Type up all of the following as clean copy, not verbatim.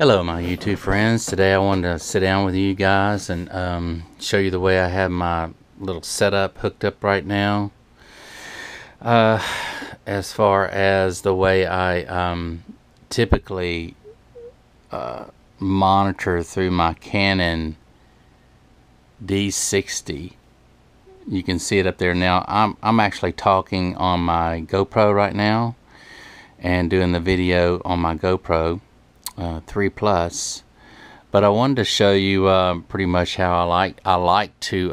Hello my YouTube friends. Today I wanted to sit down with you guys and show you the way I have my little setup hooked up right now. As far as the way I typically monitor through my Canon D60. You can see it up there now. I'm actually talking on my GoPro right now and doing the video on my GoPro 3 Plus, but I wanted to show you pretty much how I like to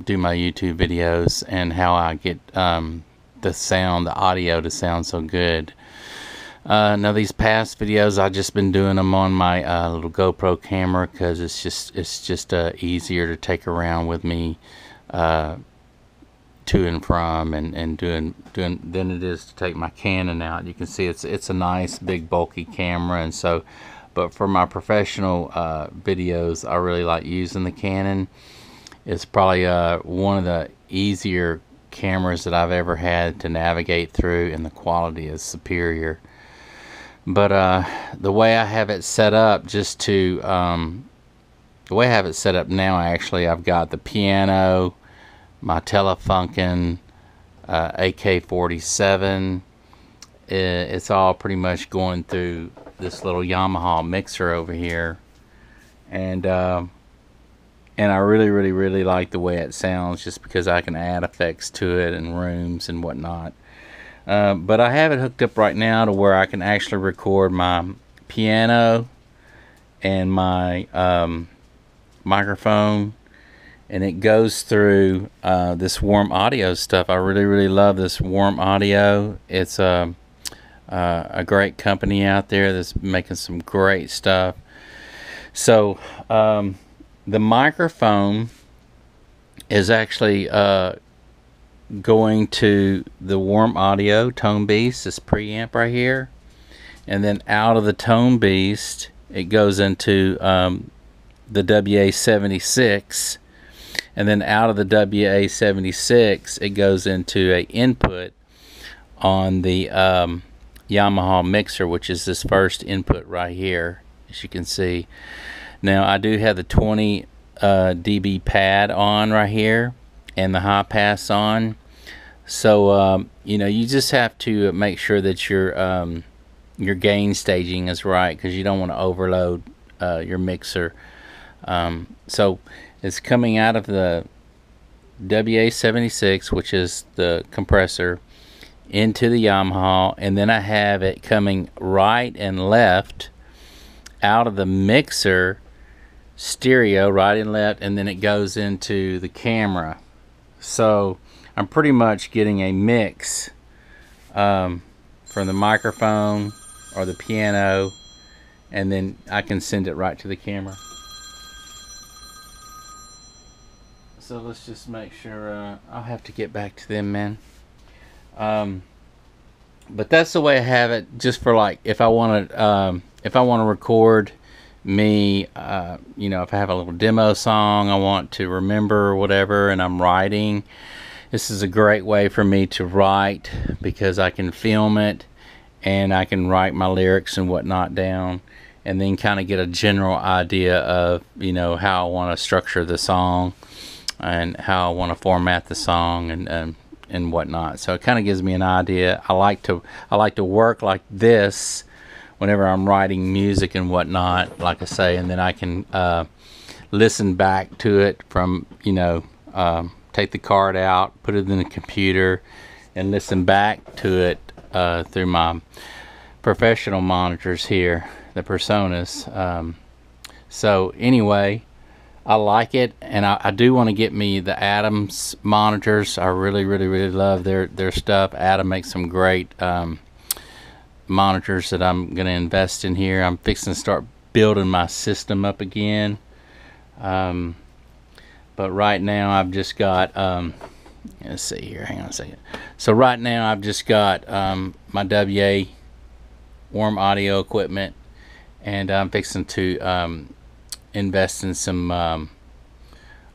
do my YouTube videos and how I get the audio to sound so good. Now these past videos I've just been doing them on my little GoPro camera because it's just easier to take around with me to and from and doing than it is to take my Canon out. You can see it's a nice big bulky camera, and so but for my professional videos I really like using the Canon. It's probably one of the easier cameras that I've ever had to navigate through, and the quality is superior. But the way I have it set up, the way I have it set up now, I've got the piano, my Telefunken, AK-47. It's all pretty much going through this little Yamaha mixer over here, and I really like the way it sounds, just because I can add effects to it and rooms and whatnot. But I have it hooked up right now to where I can actually record my piano and my microphone, and it goes through this warm audio stuff. I really love this warm audio. It's a great company out there that's making some great stuff. So the microphone is actually going to the warm audio Tone Beast, this preamp right here, and then out of the Tone Beast it goes into the WA-76, and then out of the WA-76 it goes into a input on the Yamaha mixer, which is this first input right here, as you can see. Now I do have the 20 dB pad on right here and the high pass on, so you know, you just have to make sure that your gain staging is right, because you don't want to overload your mixer. So it's coming out of the WA-76, which is the compressor, into the Yamaha, and then I have it coming right and left out of the mixer stereo, right and left, and then it goes into the camera. So I'm pretty much getting a mix from the microphone or the piano, and then I can send it right to the camera. So let's just make sure. I'll have to get back to them, man. But that's the way I have it, just for like if I want to record me, you know, if I have a little demo song I want to remember or whatever, and I'm writing, this is a great way for me to write, because I can film it and I can write my lyrics and whatnot down, and then kind of get a general idea of, you know, how I want to structure the song and how I want to format the song and whatnot. So it kind of gives me an idea. I like to work like this whenever I'm writing music and whatnot, like I say, and then I can listen back to it from, you know, take the card out, put it in the computer, and listen back to it through my professional monitors here, the Personas. So anyway, I like it, and I do want to get me the Adams monitors. I really love their stuff. Adam makes some great monitors that I'm going to invest in here. I'm fixing to start building my system up again. But right now I've just got, let's see here, hang on a second. So right now I've just got my WA warm audio equipment, and I'm fixing to invest in some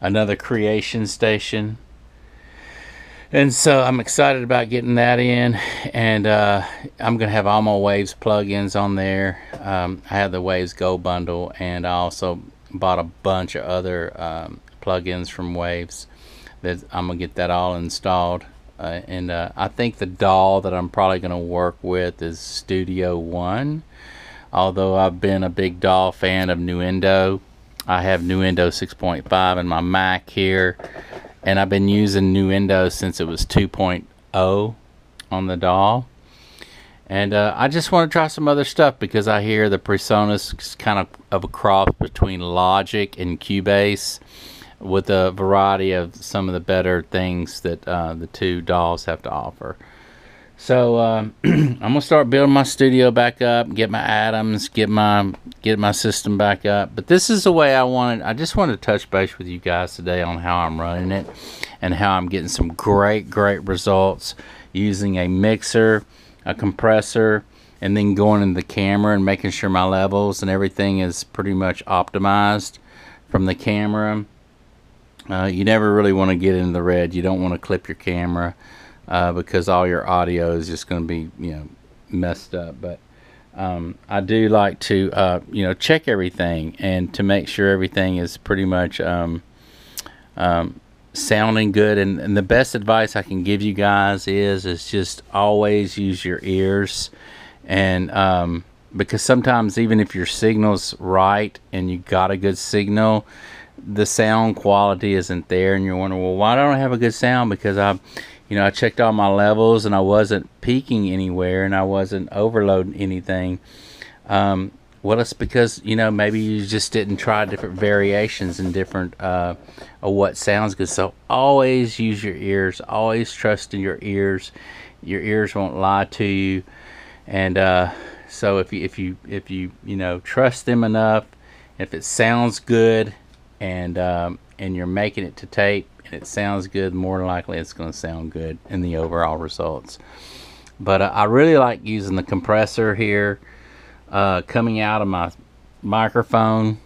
another creation station, And so I'm excited about getting that in, and I'm gonna have all my Waves plugins on there. I have the Waves Go bundle, and I also bought a bunch of other plugins from Waves that I'm gonna get that all installed. And I think the DAW that I'm probably gonna work with is Studio One. Although I've been a big DAW fan of Nuendo, I have Nuendo 6.5 in my Mac here, and I've been using Nuendo since it was 2.0 on the DAW. And I just want to try some other stuff because I hear the PreSonus is kind of a cross between Logic and Cubase, with a variety of some of the better things that the two DAWs have to offer. So I'm gonna start building my studio back up, get my atoms, get my system back up. But this is the way I wanted. I just wanted to touch base with you guys today on how I'm running it and how I'm getting some great results using a mixer, a compressor, and then going into the camera and making sure my levels and everything is pretty much optimized from the camera. You never really want to get into the red. You don't want to clip your camera because all your audio is just going to be, messed up. But I do like to, check everything and to make sure everything is pretty much sounding good. And the best advice I can give you guys is just always use your ears. And because sometimes even if your signal's right and you got a good signal, the sound quality isn't there, and you're wondering, well, why don't I have a good sound? Because I checked all my levels and I wasn't peaking anywhere and I wasn't overloading anything. Well, it's because maybe you just didn't try different variations and different of what sounds good. So always use your ears. Always trust in your ears. Your ears won't lie to you. And so if you trust them enough, if it sounds good, and you're making it to tape and it sounds good, more than likely it's going to sound good in the overall results. But I really like using the compressor here coming out of my microphone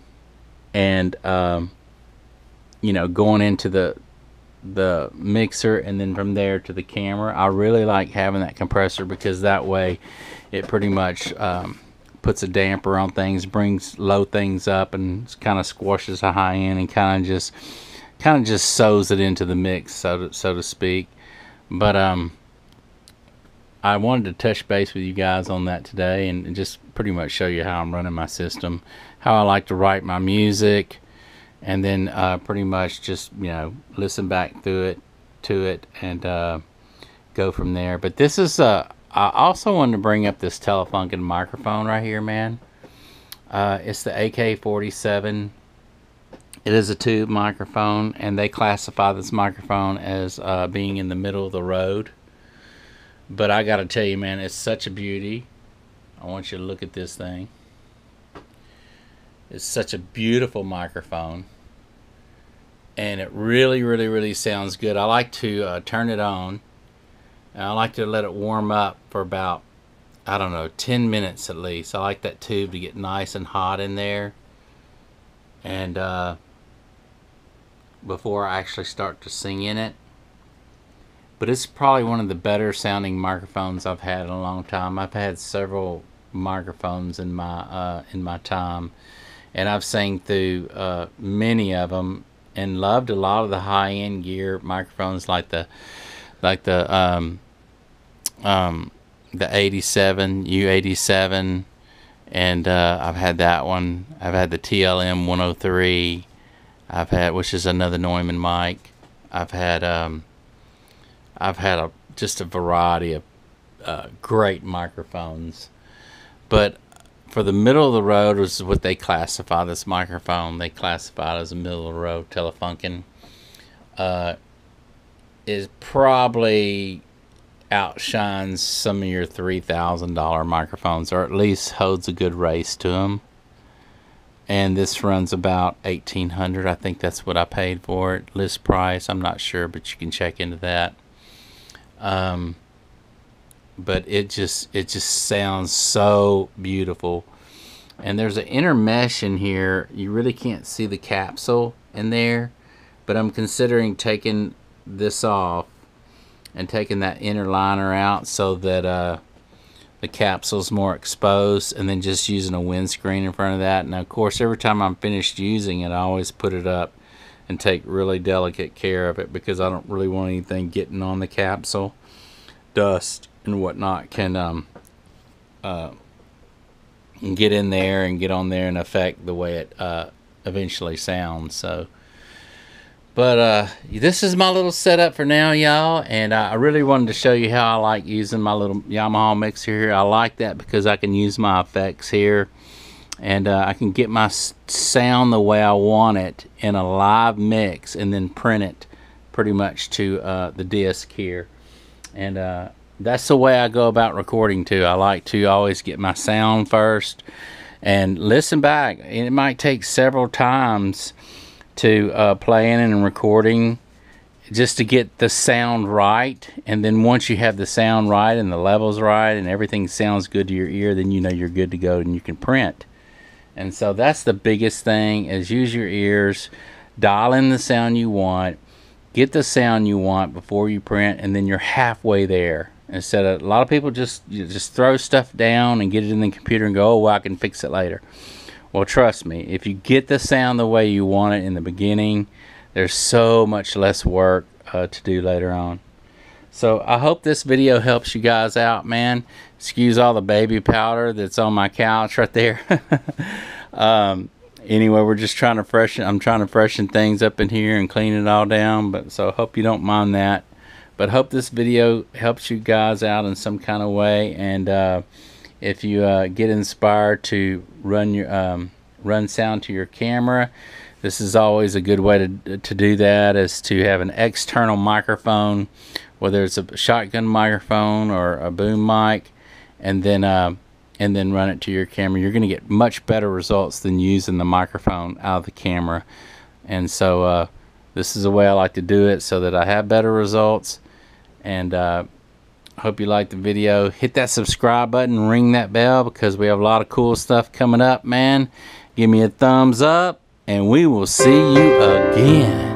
and going into the mixer, and then from there to the camera. I really like having that compressor because that way it pretty much puts a damper on things, brings low things up, and kind of squashes a high end, and kind of just sews it into the mix, so to speak. But I wanted to touch base with you guys on that today, and just pretty much show you how I'm running my system, how I like to write my music, and then pretty much just listen back to it and go from there. But this is I also wanted to bring up this Telefunken microphone right here, man. It's the AK-47. It is a tube microphone, and they classify this microphone as being in the middle of the road. But I gotta tell you, man, it's such a beauty. I want you to look at this thing. It's such a beautiful microphone, and it really sounds good. I like to turn it on, and I like to let it warm up for about, I don't know, 10 minutes at least. I like that tube to get nice and hot in there, and before I actually start to sing in it. But it's probably one of the better sounding microphones I've had in a long time. I've had several microphones in my time, and I've sang through many of them and loved a lot of the high-end gear microphones, like the 87 U87, and I've had that one. I've had the TLM 103. I've had, which is another Neumann mic. I've had just a variety of great microphones, but for the middle of the road is what they classify this microphone. They classify it as a middle of the road Telefunken. Is probably outshines some of your $3,000 microphones, or at least holds a good race to them. And this runs about $1,800. I think that's what I paid for it, list price. I'm not sure, but you can check into that. But it just sounds so beautiful. And there's an inner mesh in here. You really can't see the capsule in there, but I'm considering taking this off and taking that inner liner out so that the capsule's more exposed, and then just using a windscreen in front of that. Now, of course, every time I'm finished using it, I always put it up and take really delicate care of it, because I don't really want anything getting on the capsule. Dust and whatnot can get in there and get on there and affect the way it eventually sounds. So, but this is my little setup for now, y'all, and I really wanted to show you how I like using my little Yamaha mixer here. I like that because I can use my effects here, and I can get my sound the way I want it in a live mix, and then print it pretty much to the disc here. And that's the way I go about recording too. I like to always get my sound first and listen back. It might take several times to playing and recording just to get the sound right, and then once you have the sound right and the levels right and everything sounds good to your ear, then you know you're good to go and you can print. And so that's the biggest thing, is use your ears, dial in the sound you want, get the sound you want before you print, and then you're halfway there. Instead of, a lot of people just throw stuff down and get it in the computer and go, oh well, I can fix it later. Well, trust me, if you get the sound the way you want it in the beginning, there's so much less work to do later on. So I hope this video helps you guys out, man. Excuse all the baby powder that's on my couch right there. Anyway, we're just trying to I'm trying to freshen things up in here and clean it all down, but so I hope you don't mind that. But hope this video helps you guys out in some kind of way, and if you get inspired to run sound to your camera, this is always a good way to do that, is to have an external microphone, whether it's a shotgun microphone or a boom mic, and then run it to your camera. You're going to get much better results than using the microphone out of the camera. And so this is the way I like to do it, so that I have better results. And hope you liked the video. Hit that subscribe button, ring that bell, because we have a lot of cool stuff coming up, man. Give me a thumbs up, and we will see you again.